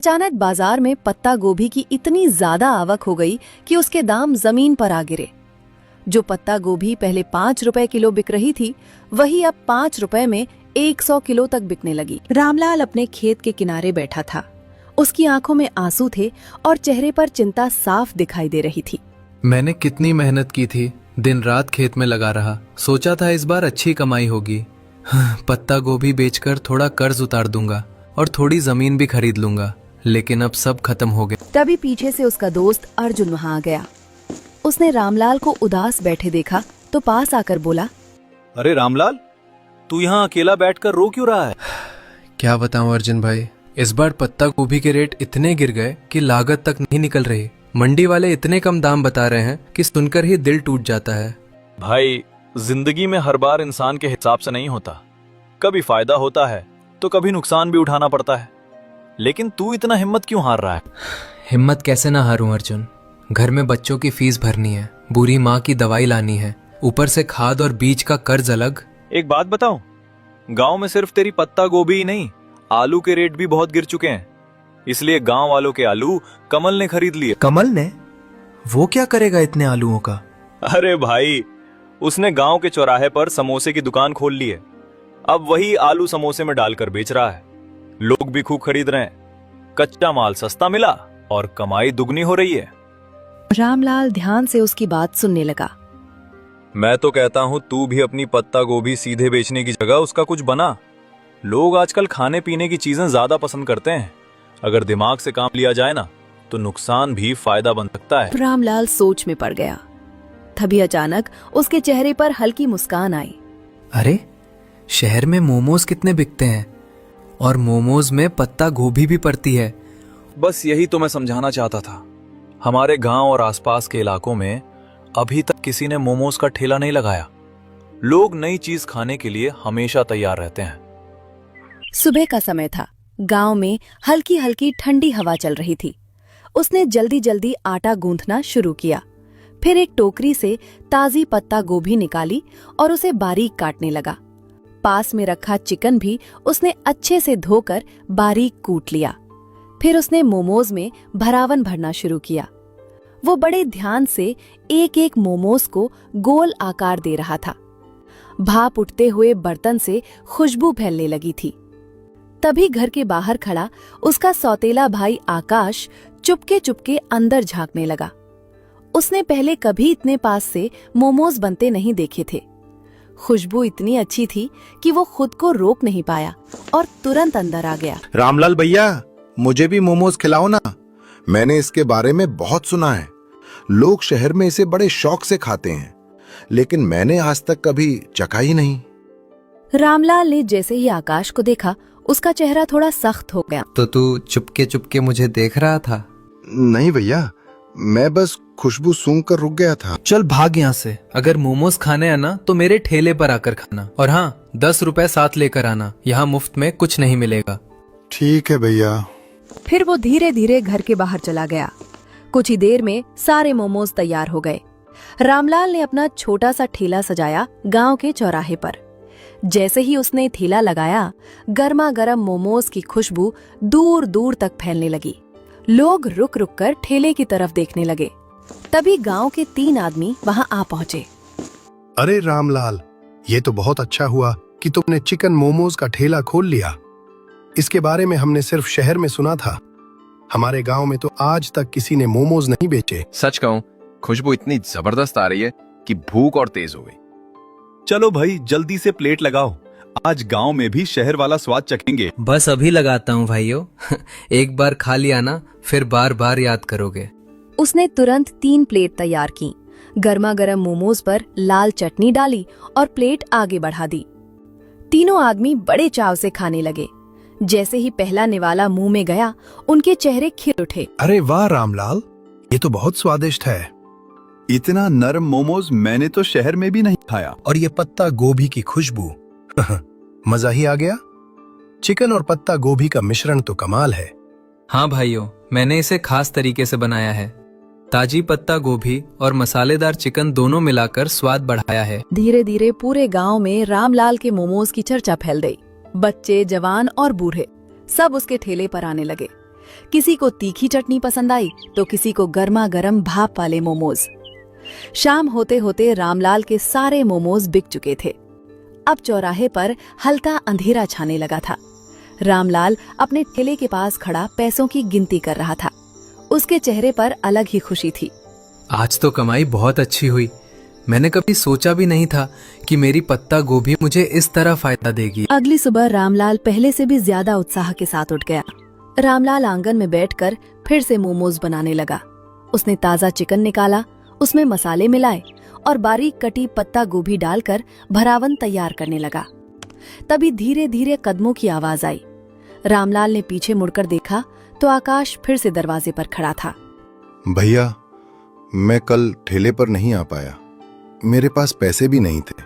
अचानक बाजार में पत्ता गोभी की इतनी ज्यादा आवक हो गई कि उसके दाम जमीन पर आ गिरे। जो पत्ता गोभी पहले 5 रुपए किलो बिक रही थी, वही अब 5 रुपए में 100 किलो तक बिकने लगी। रामलाल अपने खेत के किनारे बैठा था। उसकी आंखों में आंसू थे और चेहरे पर चिंता साफ दिखाई दे रही थी। मैंने कितनी मेहनत की थी, दिन रात खेत में लगा रहा। सोचा था इस बार अच्छी कमाई होगी। पत्ता गोभी बेचकर थोड़ा कर्ज उतार दूंगा और थोड़ी जमीन भी खरीद लूंगा, लेकिन अब सब खत्म हो गया। तभी पीछे से उसका दोस्त अर्जुन वहां आ गया। उसने रामलाल को उदास बैठे देखा तो पास आकर बोला, अरे रामलाल, तू यहाँ अकेला बैठकर रो क्यों रहा है? क्या बताऊं अर्जुन भाई, इस बार पत्ता गोभी के रेट इतने गिर गए कि लागत तक नहीं निकल रही। मंडी वाले इतने कम दाम बता रहे हैं कि सुनकर ही दिल टूट जाता है। भाई, जिंदगी में हर बार इंसान के हिसाब से नहीं होता। कभी फायदा होता है तो कभी नुकसान भी उठाना पड़ता है। लेकिन तू इतना हिम्मत क्यों हार रहा है? हिम्मत कैसे ना हारूं अर्जुन, घर में बच्चों की फीस भरनी है, बुरी माँ की दवाई लानी है, ऊपर से खाद और बीज का कर्ज अलग। एक बात बताऊं, गांव में सिर्फ तेरी पत्ता गोभी ही नहीं, आलू के रेट भी बहुत गिर चुके हैं। इसलिए गांव वालों के आलू कमल ने खरीद लिए। कमल ने? वो क्या करेगा इतने आलूओं का? अरे भाई, उसने गांव के चौराहे पर समोसे की दुकान खोल ली है। अब वही आलू समोसे में डालकर बेच रहा है। लोग भी खूब खरीद रहे हैं। कच्चा माल सस्ता मिला और कमाई दुगनी हो रही है। रामलाल ध्यान से उसकी बात सुनने लगा। मैं तो कहता हूं तू भी अपनी पत्ता गोभी सीधे बेचने की जगह उसका कुछ बना। लोग आजकल खाने पीने की चीजें ज्यादा पसंद करते हैं। अगर दिमाग से काम लिया जाए ना, तो नुकसान भी फायदा बन सकता है। रामलाल सोच में पड़ गया। तभी अचानक उसके चेहरे पर हल्की मुस्कान आई। अरे, शहर में मोमोज कितने बिकते हैं और मोमोज में पत्ता गोभी भी पड़ती है। बस यही तो मैं समझाना चाहता था। हमारे गांव और आसपास के इलाकों में अभी तक किसी ने मोमोज का ठेला नहीं लगाया। लोग नई चीज खाने के लिए हमेशा तैयार रहते हैं। सुबह का समय था। गांव में हल्की हल्की ठंडी हवा चल रही थी। उसने जल्दी जल्दी आटा गूंथना शुरू किया। फिर एक टोकरी से ताजी पत्ता गोभी निकाली और उसे बारीक काटने लगा। पास में रखा चिकन भी उसने अच्छे से धोकर बारीक कूट लिया। फिर उसने मोमोज में भरावन भरना शुरू किया। वो बड़े ध्यान से एक एक मोमोज को गोल आकार दे रहा था। भाप उठते हुए बर्तन से खुशबू फैलने लगी थी। तभी घर के बाहर खड़ा उसका सौतेला भाई आकाश चुपके चुपके अंदर झांकने लगा। उसने पहले कभी इतने पास से मोमोज बनते नहीं देखे थे। खुशबू इतनी अच्छी थी कि वो खुद को रोक नहीं पाया और तुरंत अंदर आ गया। रामलाल भैया, मुझे भी मोमोज खिलाओ ना। मैंने इसके बारे में बहुत सुना है। लोग शहर में इसे बड़े शौक से खाते हैं, लेकिन मैंने आज तक कभी चखा ही नहीं। रामलाल ने जैसे ही आकाश को देखा, उसका चेहरा थोड़ा सख्त हो गया। तो तू चुपके चुपके मुझे देख रहा था? नहीं भैया, मैं बस खुशबू सूंघ कर रुक गया था। चल भाग यहाँ से। अगर मोमोज खाने आना तो मेरे ठेले पर आकर खाना, और हाँ, 10 रुपए साथ लेकर आना। यहाँ मुफ्त में कुछ नहीं मिलेगा। ठीक है भैया। फिर वो धीरे धीरे घर के बाहर चला गया। कुछ ही देर में सारे मोमोज तैयार हो गए। रामलाल ने अपना छोटा सा ठेला सजाया गांव के चौराहे पर। जैसे ही उसने ठेला लगाया, गर्मा गर्म मोमोज की खुशबू दूर दूर तक फैलने लगी। लोग रुक रुक कर ठेले की तरफ देखने लगे। तभी गांव के 3 आदमी वहां आ पहुंचे। अरे रामलाल, ये तो बहुत अच्छा हुआ कि तुमने चिकन मोमोज का ठेला खोल लिया। इसके बारे में हमने सिर्फ शहर में सुना था। हमारे गांव में तो आज तक किसी ने मोमोज नहीं बेचे। सच कहूं, खुशबू इतनी जबरदस्त आ रही है कि भूख और तेज हो गई। चलो भाई, जल्दी से प्लेट लगाओ। आज गांव में भी शहर वाला स्वाद चखेंगे। बस अभी लगाता हूँ भाइयों। एक बार खा लिया ना, फिर बार बार याद करोगे। उसने तुरंत 3 प्लेट तैयार की, गर्मा गर्म मोमोज पर लाल चटनी डाली और प्लेट आगे बढ़ा दी। तीनों आदमी बड़े चाव से खाने लगे। जैसे ही पहला निवाला मुंह में गया, उनके चेहरे खिल उठे। अरे वाह रामलाल, ये तो बहुत स्वादिष्ट है। इतना नरम मोमोज मैंने तो शहर में भी नहीं खाया। और ये पत्ता गोभी की खुशबू, मजा ही आ गया। चिकन और पत्ता गोभी का मिश्रण तो कमाल है। हाँ भाइयों, मैंने इसे खास तरीके से बनाया है। ताजी पत्ता गोभी और मसालेदार चिकन दोनों मिलाकर स्वाद बढ़ाया है। धीरे धीरे पूरे गांव में रामलाल के मोमोज की चर्चा फैल गई। बच्चे, जवान और बूढ़े सब उसके ठेले पर आने लगे। किसी को तीखी चटनी पसंद आई तो किसी को गर्मा गर्म भाप वाले मोमोज। शाम होते होते रामलाल के सारे मोमोज बिक चुके थे। अब चौराहे पर हल्का अंधेरा छाने लगा था। रामलाल अपने ठेले के पास खड़ा पैसों की गिनती कर रहा था। उसके चेहरे पर अलग ही खुशी थी। आज तो कमाई बहुत अच्छी हुई। मैंने कभी सोचा भी नहीं था कि मेरी पत्ता गोभी मुझे इस तरह फायदा देगी। अगली सुबह रामलाल पहले से भी ज्यादा उत्साह के साथ उठ गया। रामलाल आंगन में बैठकर फिर से मोमोज बनाने लगा। उसने ताजा चिकन निकाला, उसमें मसाले मिलाए और बारीक कटी पत्ता गोभी डालकर भरावन तैयार करने लगा। तभी धीरे धीरे कदमों की आवाज आई। रामलाल ने पीछे मुड़कर देखा तो आकाश फिर से दरवाजे पर खड़ा था। भैया, मैं कल ठेले पर नहीं आ पाया। मेरे पास पैसे भी नहीं थे,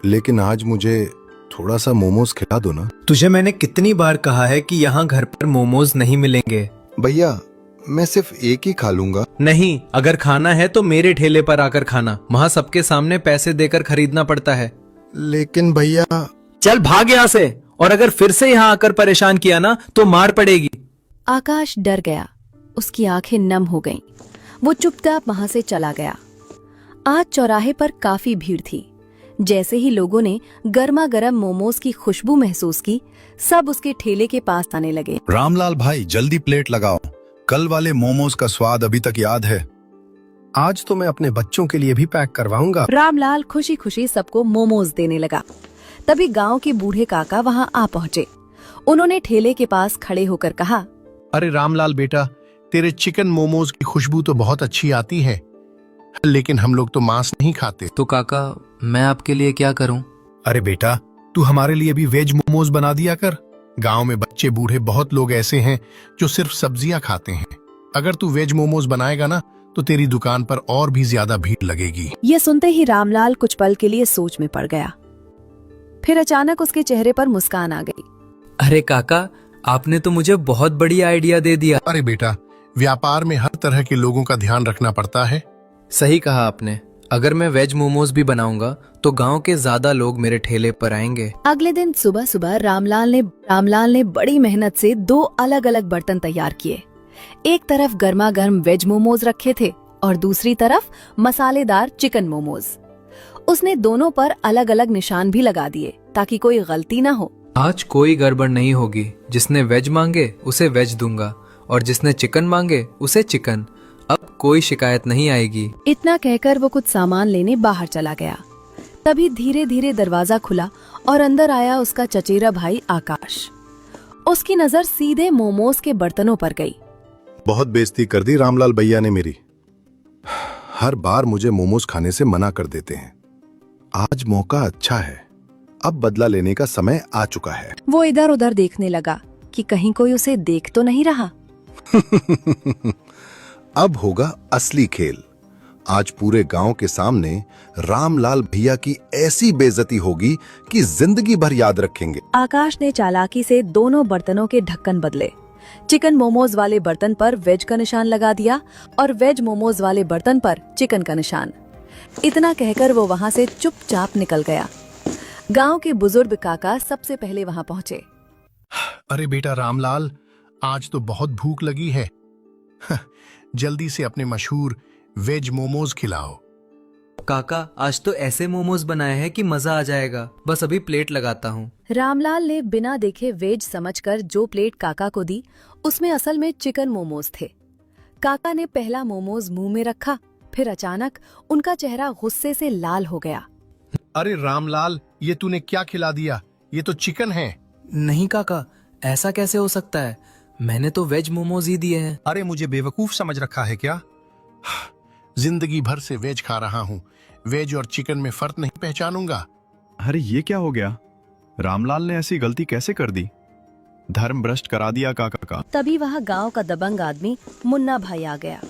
लेकिन आज मुझे थोड़ा सा मोमोज खिला दो ना। तुझे मैंने कितनी बार कहा है कि यहाँ घर पर मोमोज नहीं मिलेंगे। भैया, मैं सिर्फ एक ही खा लूंगा। नहीं, अगर खाना है तो मेरे ठेले पर आकर खाना। वहाँ सबके सामने पैसे देकर खरीदना पड़ता है। लेकिन भैया। चल भाग यहाँ से, और अगर फिर से यहाँ आकर परेशान किया ना तो मार पड़ेगी। आकाश डर गया। उसकी आंखें नम हो गईं। वो चुपचाप वहां से चला गया। आज चौराहे पर काफी भीड़ थी। जैसे ही लोगों ने गर्मा गर्म मोमोज की खुशबू महसूस की, सब उसके ठेले के पास आने लगे। रामलाल भाई, जल्दी प्लेट लगाओ। कल वाले मोमोज का स्वाद अभी तक याद है। आज तो मैं अपने बच्चों के लिए भी पैक करवाऊंगा। रामलाल खुशी खुशी सबको मोमोज देने लगा। तभी गांव के बूढ़े काका वहां आ पहुंचे। उन्होंने ठेले के पास खड़े होकर कहा, अरे रामलाल बेटा, तेरे चिकन मोमोज की खुशबू तो बहुत अच्छी आती है, लेकिन हम लोग तो मांस नहीं खाते। तो काका, मैं आपके लिए क्या करूं? अरे बेटा, तू हमारे लिए भी वेज मोमोज बना दिया कर। गांव में बच्चे बूढ़े बहुत लोग ऐसे हैं जो सिर्फ सब्जियां खाते हैं। अगर तू वेज मोमोज बनाएगा ना तो तेरी दुकान पर और भी ज्यादा भीड़ लगेगी। ये सुनते ही रामलाल कुछ पल के लिए सोच में पड़ गया। फिर अचानक उसके चेहरे पर मुस्कान आ गई। अरे काका, आपने तो मुझे बहुत बड़ी आइडिया दे दिया। अरे बेटा, व्यापार में हर तरह के लोगों का ध्यान रखना पड़ता है। सही कहा आपने। अगर मैं वेज मोमोज भी बनाऊंगा तो गांव के ज्यादा लोग मेरे ठेले पर आएंगे। अगले दिन सुबह सुबह रामलाल ने बड़ी मेहनत से 2 अलग अलग बर्तन तैयार किए। एक तरफ गर्मा गर्म वेज मोमोज रखे थे और दूसरी तरफ मसालेदार चिकन मोमोज। उसने दोनों पर अलग अलग निशान भी लगा दिए ताकि कोई गलती न हो। आज कोई गड़बड़ नहीं होगी। जिसने वेज मांगे उसे वेज दूंगा और जिसने चिकन मांगे उसे चिकन। अब कोई शिकायत नहीं आएगी। इतना कहकर वो कुछ सामान लेने बाहर चला गया। तभी धीरे धीरे दरवाजा खुला और अंदर आया उसका चचेरा भाई आकाश। उसकी नजर सीधे मोमोज के बर्तनों पर गई। बहुत बेइज्जती कर दी रामलाल भैया ने मेरी। हर बार मुझे मोमोज खाने से मना कर देते हैं। आज मौका अच्छा है, अब बदला लेने का समय आ चुका है। वो इधर उधर देखने लगा कि कहीं कोई उसे देख तो नहीं रहा। अब होगा असली खेल। आज पूरे गांव के सामने रामलाल भैया की ऐसी बेइज्जती होगी कि जिंदगी भर याद रखेंगे। आकाश ने चालाकी से दोनों बर्तनों के ढक्कन बदले। चिकन मोमोज वाले बर्तन पर वेज का निशान लगा दिया और वेज मोमोज वाले बर्तन पर चिकन का निशान। इतना कहकर वो वहां से चुपचाप निकल गया। गांव के बुजुर्ग काका सबसे पहले वहां पहुंचे। अरे बेटा रामलाल, आज तो बहुत भूख लगी है। जल्दी से अपने मशहूर वेज मोमोज खिलाओ। काका, आज तो ऐसे मोमोज बनाए हैं कि मजा आ जाएगा। बस अभी प्लेट लगाता हूँ। रामलाल ने बिना देखे वेज समझकर जो प्लेट काका को दी, उसमें असल में चिकन मोमोज थे। काका ने पहला मोमोज मुंह में रखा, फिर अचानक उनका चेहरा गुस्से से लाल हो गया। अरे रामलाल, ये तूने क्या खिला दिया? ये तो चिकन है। नहीं काका, ऐसा कैसे हो सकता है? मैंने तो वेज मोमोज ही दिए हैं। अरे मुझे बेवकूफ समझ रखा है क्या? जिंदगी भर से वेज खा रहा हूँ, वेज और चिकन में फर्क नहीं पहचानूंगा। अरे ये क्या हो गया? रामलाल ने ऐसी गलती कैसे कर दी? धर्म भ्रष्ट करा दिया काका का। तभी वहाँ गांव का दबंग आदमी मुन्ना भाई आ गया।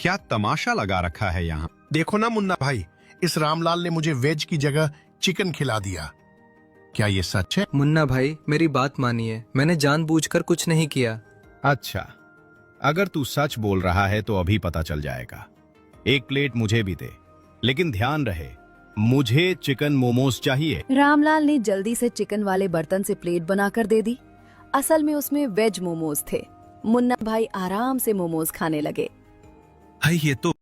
क्या तमाशा लगा रखा है यहाँ? देखो ना मुन्ना भाई, इस रामलाल ने मुझे वेज की जगह चिकन खिला दिया। क्या ये सच है? मुन्ना भाई, मेरी बात मानिए, मैंने जानबूझकर कुछ नहीं किया। अच्छा, अगर तू सच बोल रहा है तो अभी पता चल जाएगा। एक प्लेट मुझे भी दे, लेकिन ध्यान रहे, मुझे चिकन मोमोज चाहिए। रामलाल ने जल्दी से चिकन वाले बर्तन से प्लेट बनाकर दे दी। असल में उसमें वेज मोमोज थे। मुन्ना भाई आराम से मोमोज खाने लगे। भाई ये तो